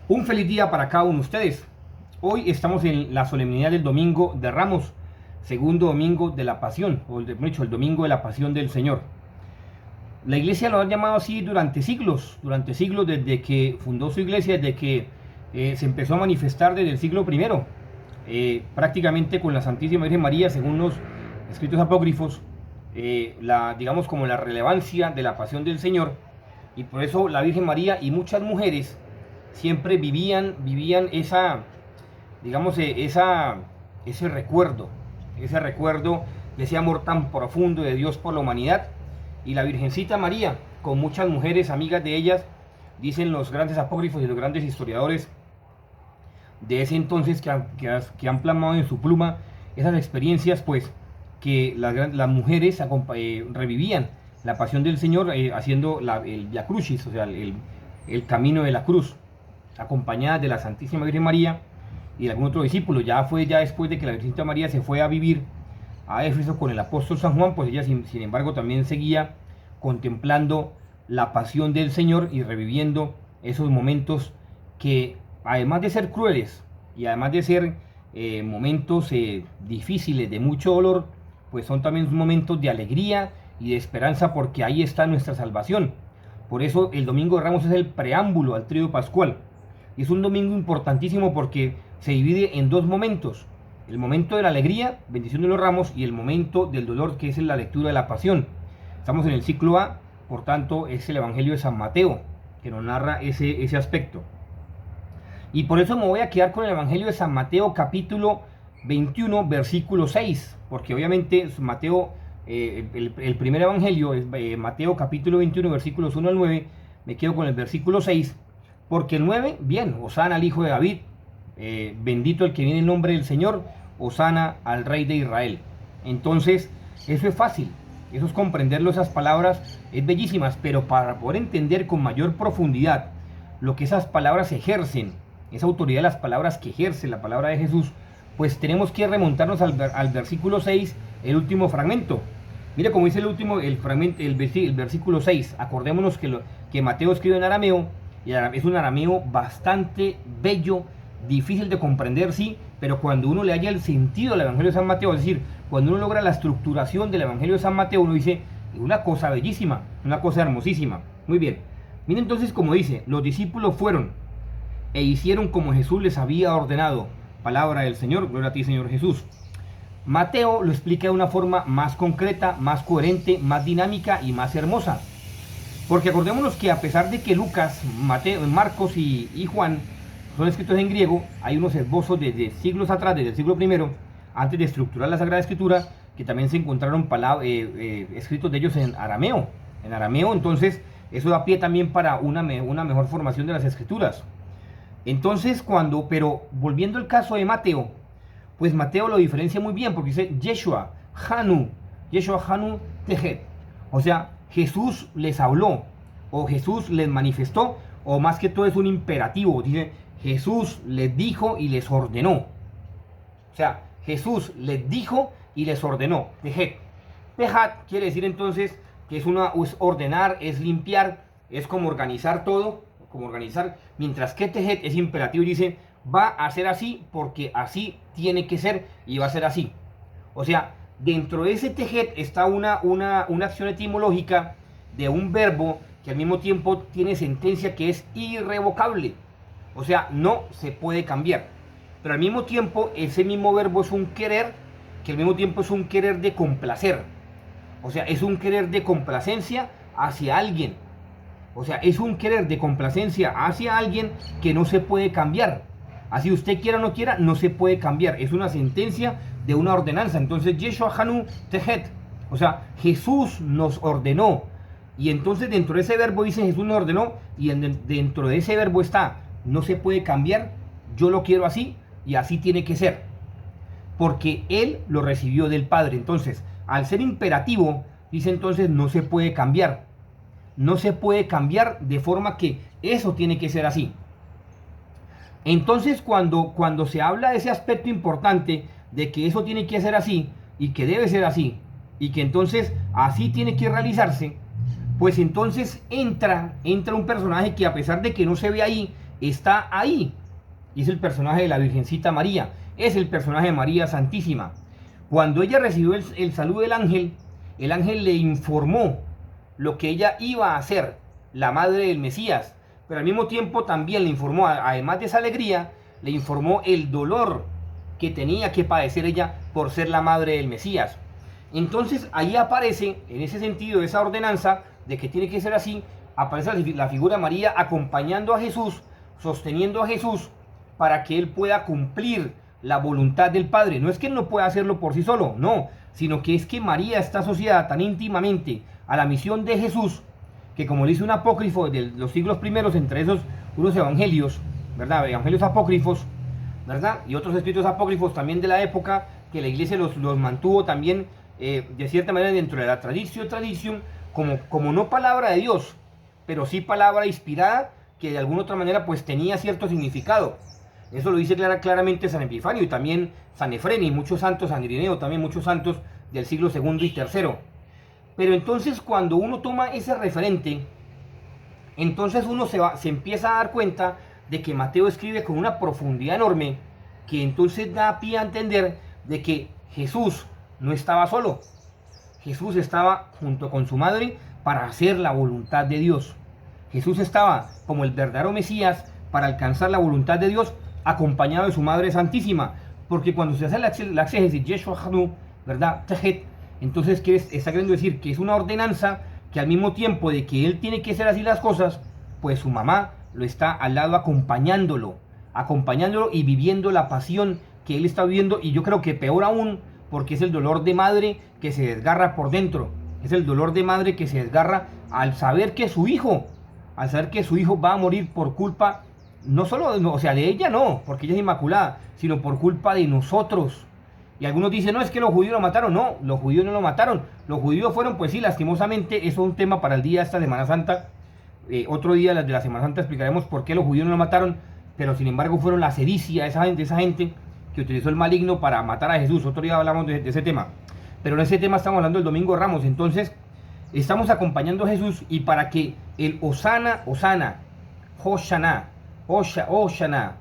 Un feliz día para cada uno de ustedes. Hoy estamos en la solemnidad del Domingo de Ramos, segundo domingo de la Pasión, o el Domingo de la Pasión del Señor. La iglesia lo ha llamado así durante siglos desde que fundó su iglesia, desde que se empezó a manifestar desde el siglo primero, prácticamente con la Santísima Virgen María, según los escritos apócrifos, digamos como la relevancia de la Pasión del Señor, y por eso la Virgen María y muchas mujeres siempre vivían esa, digamos, ese recuerdo de ese amor tan profundo de Dios por la humanidad. Y la Virgencita María, con muchas mujeres amigas de ellas, dicen los grandes apócrifos y los grandes historiadores de ese entonces que han plasmado en su pluma esas experiencias, pues que las mujeres revivían la pasión del Señor haciendo el Via Crucis, o sea, el camino de la cruz, acompañada de la Santísima Virgen María y de algún otro discípulo. Ya después de que la Virgencita María se fue a vivir a Éfeso con el apóstol San Juan, pues ella sin embargo también seguía contemplando la pasión del Señor y reviviendo esos momentos que, además de ser crueles y además de ser momentos difíciles, de mucho dolor, pues son también momentos de alegría y de esperanza, porque ahí está nuestra salvación. Por eso el Domingo de Ramos es el preámbulo al Tríodo Pascual. Y es un domingo importantísimo porque se divide en dos momentos: el momento de la alegría, bendición de los ramos, y el momento del dolor, que es la lectura de la pasión. Estamos en el ciclo A, por tanto es el Evangelio de San Mateo que nos narra ese aspecto. Y por eso me voy a quedar con el Evangelio de San Mateo, capítulo 21, versículo 6, porque obviamente Mateo, el primer Evangelio es Mateo capítulo 21, versículos 1 al 9, me quedo con el versículo 6, porque el 9, bien, Hosana al Hijo de David, bendito el que viene en nombre del Señor, Hosana al Rey de Israel. Entonces, eso es fácil, eso es comprenderlo, esas palabras es bellísimas, pero para poder entender con mayor profundidad lo que esas palabras ejercen, esa autoridad de las palabras que ejerce la palabra de Jesús, pues tenemos que remontarnos al versículo 6, el último fragmento. Mire cómo dice el versículo 6. Acordémonos que Mateo escribe en arameo, y es un arameo bastante bello, difícil de comprender, sí, pero cuando uno le halla el sentido del Evangelio de San Mateo, es decir, cuando uno logra la estructuración del Evangelio de San Mateo, uno dice, una cosa bellísima, una cosa hermosísima. Muy bien, miren entonces cómo dice: los discípulos fueron e hicieron como Jesús les había ordenado. Palabra del Señor, gloria a ti, Señor Jesús. Mateo lo explica de una forma más concreta, más coherente, más dinámica y más hermosa. Porque acordémonos que a pesar de que Lucas, Mateo, Marcos y Juan son escritos en griego, hay unos esbozos desde siglos atrás, desde el siglo primero, antes de estructurar la Sagrada Escritura, que también se encontraron escritos de ellos en arameo. Entonces eso da pie también para una mejor formación de las Escrituras. Entonces pero volviendo al caso de Mateo, pues Mateo lo diferencia muy bien, porque dice Yeshua Hanu Tejet. O sea, Jesús les habló, o Jesús les manifestó, o más que todo es un imperativo, dice Jesús les dijo y les ordenó. O sea, Jesús les dijo y les ordenó. Tejet. Pejat quiere decir entonces que es ordenar, es limpiar, es como organizar todo, mientras que Tejet es imperativo y dice va a ser así porque así tiene que ser y va a ser así. O sea, dentro de ese Tejet está una acción etimológica de un verbo que al mismo tiempo tiene sentencia, que es irrevocable. O sea, no se puede cambiar. Pero al mismo tiempo ese mismo verbo es un querer, que al mismo tiempo es un querer de complacer. O sea, es un querer de complacencia hacia alguien. O sea, es un querer de complacencia hacia alguien que no se puede cambiar. Así usted quiera o no quiera, no se puede cambiar. Es una sentencia de una ordenanza. Entonces, Yeshua Hanu Tejet. O sea, Jesús nos ordenó. Y entonces dentro de ese verbo dice Jesús nos ordenó. Y dentro de ese verbo está, no se puede cambiar. Yo lo quiero así y así tiene que ser. Porque Él lo recibió del Padre. Entonces, al ser imperativo, dice entonces no se puede cambiar. No se puede cambiar, de forma que eso tiene que ser así. Entonces cuando se habla de ese aspecto importante, de que eso tiene que ser así, y que debe ser así, y que entonces así tiene que realizarse, pues entonces entra un personaje que, a pesar de que no se ve ahí está ahí. Y es el personaje de la Virgencita María, es el personaje de María Santísima. Cuando ella recibió el saludo del ángel, el ángel le informó lo que ella iba a hacer, la madre del Mesías, pero al mismo tiempo también le informó, además de esa alegría, le informó el dolor que tenía que padecer ella por ser la madre del Mesías. Entonces ahí aparece, en ese sentido, esa ordenanza de que tiene que ser así, aparece la figura de María acompañando a Jesús, sosteniendo a Jesús, para que él pueda cumplir la voluntad del Padre. No es que él no pueda hacerlo por sí solo, no, sino que es que María está asociada tan íntimamente a la misión de Jesús, que como le dice un apócrifo de los siglos primeros, entre esos unos evangelios, ¿verdad? Evangelios apócrifos, ¿verdad? Y otros escritos apócrifos también de la época, que la iglesia los mantuvo también, de cierta manera, dentro de la tradición, como no palabra de Dios, pero sí palabra inspirada, que de alguna otra manera pues tenía cierto significado. Eso lo dice claramente San Epifanio y también San Efrén y muchos santos, San Irineo, también muchos santos del siglo segundo y tercero. Pero entonces cuando uno toma ese referente, entonces uno se empieza a dar cuenta de que Mateo escribe con una profundidad enorme, que entonces da pie a entender de que Jesús no estaba solo. Jesús estaba junto con su madre para hacer la voluntad de Dios. Jesús estaba como el verdadero Mesías para alcanzar la voluntad de Dios, acompañado de su Madre Santísima, porque cuando se hace la exégesis, Yeshua Hanu, ¿verdad? Tejet, entonces está queriendo decir que es una ordenanza que al mismo tiempo de que él tiene que hacer así las cosas, pues su mamá lo está al lado acompañándolo y viviendo la pasión que él está viviendo, y yo creo que peor aún, porque es el dolor de madre que se desgarra por dentro, es el dolor de madre que se desgarra al saber que su hijo va a morir por culpa, no solo, o sea, de ella no, porque ella es inmaculada, sino por culpa de nosotros. Y algunos dicen, no, es que los judíos lo mataron. No, los judíos no lo mataron. Los judíos fueron, pues sí, lastimosamente, eso es un tema para el día de esta Semana Santa. Otro día de la Semana Santa explicaremos por qué los judíos no lo mataron, pero sin embargo fueron la sedicia de esa gente que utilizó el maligno para matar a Jesús. Otro día hablamos de ese tema. Pero en ese tema estamos hablando del Domingo de Ramos. Entonces, estamos acompañando a Jesús, y para que el Osana, Hoshana,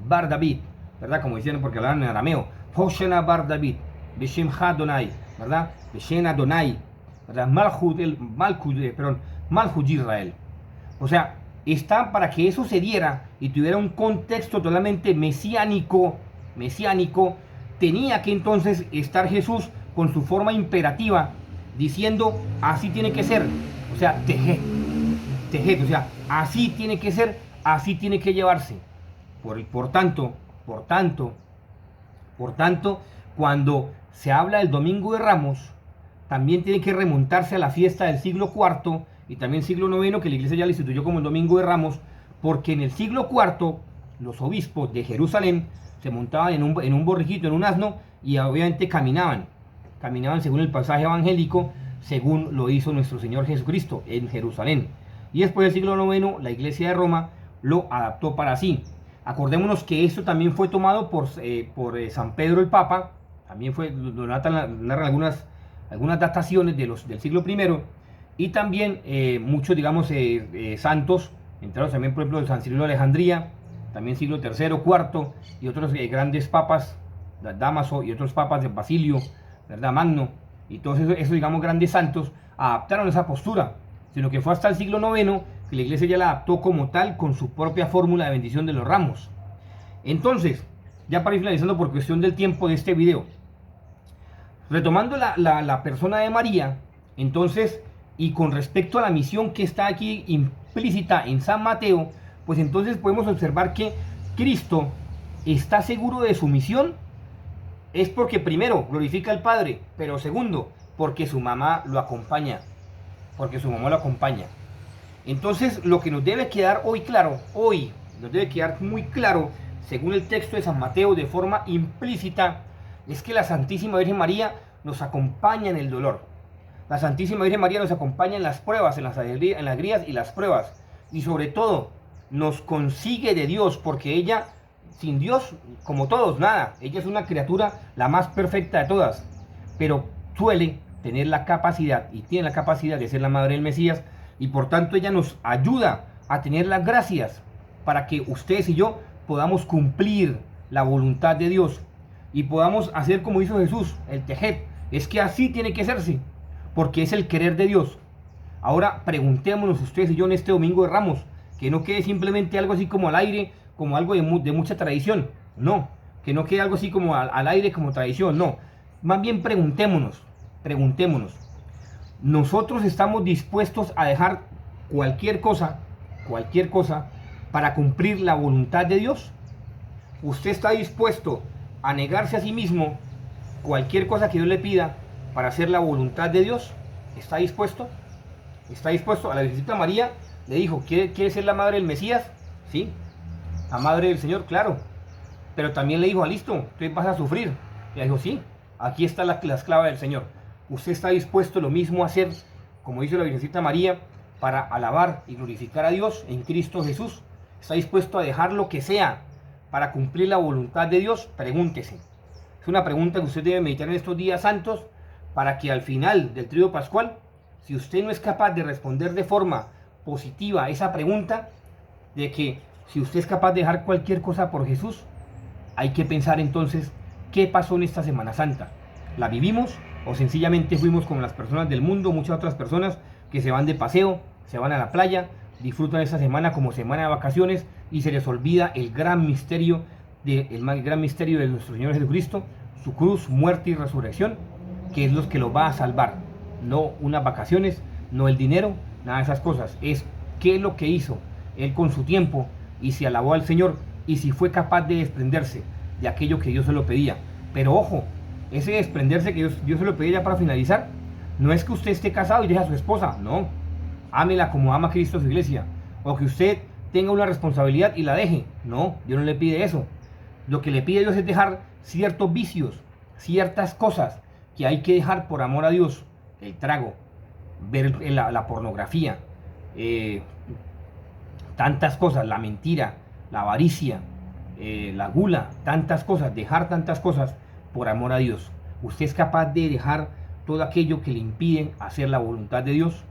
Bar David, ¿verdad? Como decían, porque hablaban en arameo, Hoshana Bar David, Beshem Hadonai, ¿verdad? Beshem Adonai, ¿verdad? Malchut Israel. O sea, está para que eso se diera y tuviera un contexto totalmente mesiánico, tenía que entonces estar Jesús con su forma imperativa, diciendo, así tiene que ser, o sea, tejet, o sea, así tiene que ser, así tiene que llevarse. Por tanto, cuando se habla del Domingo de Ramos, también tiene que remontarse a la fiesta del siglo IV y también siglo IX, que la iglesia ya le instituyó como el Domingo de Ramos, porque en el siglo IV los obispos de Jerusalén se montaban en un borriquito, en un asno, y obviamente caminaban según el pasaje evangélico, según lo hizo nuestro Señor Jesucristo en Jerusalén. Y después del siglo IX, la iglesia de Roma lo adaptó para sí. Acordémonos que esto también fue tomado por San Pedro el Papa, también lo narran algunas dataciones del siglo I, y también muchos, digamos, santos, entre ellos también, por ejemplo, de San Cirilo de Alejandría, también siglo III, IV, y otros grandes papas, Dámaso, y otros papas de Basilio, ¿verdad? Magno, y todos esos, digamos, grandes santos adaptaron esa postura, sino que fue hasta el siglo IX que la iglesia ya la adaptó como tal, con su propia fórmula de bendición de los ramos. Entonces, ya para ir finalizando por cuestión del tiempo de este video, retomando la persona de María, entonces, y con respecto a la misión que está aquí implícita en San Mateo, pues entonces podemos observar que Cristo está seguro de su misión. Es porque primero glorifica al Padre, pero segundo, porque su mamá lo acompaña. Entonces, lo que nos debe quedar hoy nos debe quedar muy claro, según el texto de San Mateo, de forma implícita, es que la Santísima Virgen María nos acompaña en el dolor. La Santísima Virgen María nos acompaña en las pruebas, en las alegrías y las pruebas. Y sobre todo, nos consigue de Dios, porque ella, sin Dios, como todos, nada. Ella es una criatura la más perfecta de todas, pero suele tener la capacidad, y tiene la capacidad de ser la madre del Mesías, y por tanto ella nos ayuda a tener las gracias para que ustedes y yo podamos cumplir la voluntad de Dios y podamos hacer como hizo Jesús, el tejet. Es que así tiene que hacerse, porque es el querer de Dios. Ahora preguntémonos ustedes y yo en este domingo de Ramos, que no quede simplemente algo así como al aire, como algo de mucha tradición, no, que no quede algo así como al aire como tradición, no, más bien preguntémonos, nosotros estamos dispuestos a dejar cualquier cosa, para cumplir la voluntad de Dios. ¿Usted está dispuesto a negarse a sí mismo cualquier cosa que Dios le pida para hacer la voluntad de Dios? ¿Está dispuesto? ¿Está dispuesto? A la Virgencita María le dijo, ¿quiere ser la madre del Mesías? Sí. La madre del Señor, claro. Pero también le dijo, listo, tú vas a sufrir. Y ella dijo, sí, aquí está la esclava del Señor. ¿Usted está dispuesto lo mismo a hacer, como hizo la Virgencita María, para alabar y glorificar a Dios en Cristo Jesús? ¿Está dispuesto a dejar lo que sea para cumplir la voluntad de Dios? Pregúntese. Es una pregunta que usted debe meditar en estos días santos, para que al final del tríodo pascual, si usted no es capaz de responder de forma positiva a esa pregunta, de que si usted es capaz de dejar cualquier cosa por Jesús, hay que pensar entonces qué pasó en esta Semana Santa. ¿La vivimos o sencillamente fuimos como las personas del mundo, muchas otras personas que se van de paseo, se van a la playa, disfrutan esta semana como semana de vacaciones y se les olvida el gran misterio de nuestro Señor Jesucristo, su cruz, muerte y resurrección, que es lo que lo va a salvar? No unas vacaciones, no el dinero, nada de esas cosas. Es qué es lo que hizo Él con su tiempo, y si alabó al Señor y si fue capaz de desprenderse de aquello que Dios se lo pedía. Pero ojo, ese desprenderse que Dios se lo pedía, ya para finalizar, no es que usted esté casado y deje a su esposa, no. Ámela como ama Cristo a su iglesia. O que usted tenga una responsabilidad y la deje, no, Dios no le pide eso. Lo que le pide Dios es dejar ciertos vicios, ciertas cosas que hay que dejar por amor a Dios. El trago, ver la pornografía, tantas cosas, la mentira, la avaricia, la gula, tantas cosas, dejar tantas cosas por amor a Dios. ¿Usted es capaz de dejar todo aquello que le impide hacer la voluntad de Dios?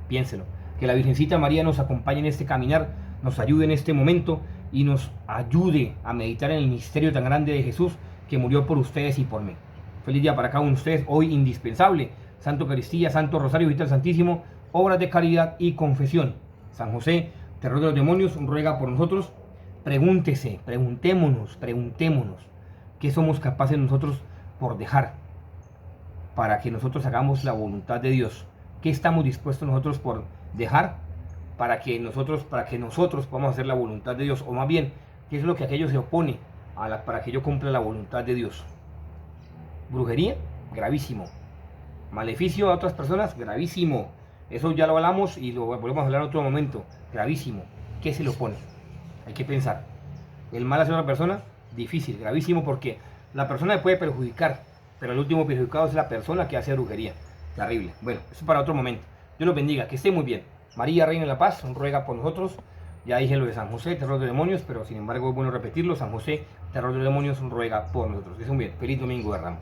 Piénselo. Que la Virgencita María nos acompañe en este caminar, nos ayude en este momento y nos ayude a meditar en el misterio tan grande de Jesús, que murió por ustedes y por mí. Feliz día para cada uno de ustedes. Hoy indispensable: Santo Eucaristía, Santo Rosario, Visita al Santísimo, obras de caridad y confesión. San José, terror de los demonios, ruega por nosotros. Pregúntese, preguntémonos, ¿qué somos capaces nosotros por dejar para que nosotros hagamos la voluntad de Dios? ¿Qué estamos dispuestos nosotros por dejar para que nosotros podamos hacer la voluntad de Dios? O más bien, ¿qué es lo que aquello se opone para que yo cumpla la voluntad de Dios? Brujería, gravísimo. Maleficio a otras personas, gravísimo. Eso ya lo hablamos y lo volvemos a hablar en otro momento. Gravísimo. ¿Qué se le opone? Hay que pensar. El mal hacia una persona, difícil, gravísimo, porque la persona le puede perjudicar, pero el último perjudicado es la persona que hace brujería. Terrible. Bueno, eso para otro momento. Dios los bendiga, que esté muy bien. María, Reina de la Paz, ruega por nosotros. Ya dije lo de San José, terror de demonios, pero sin embargo es bueno repetirlo. San José, terror de demonios, ruega por nosotros. Que estén muy bien. Feliz domingo de Ramos.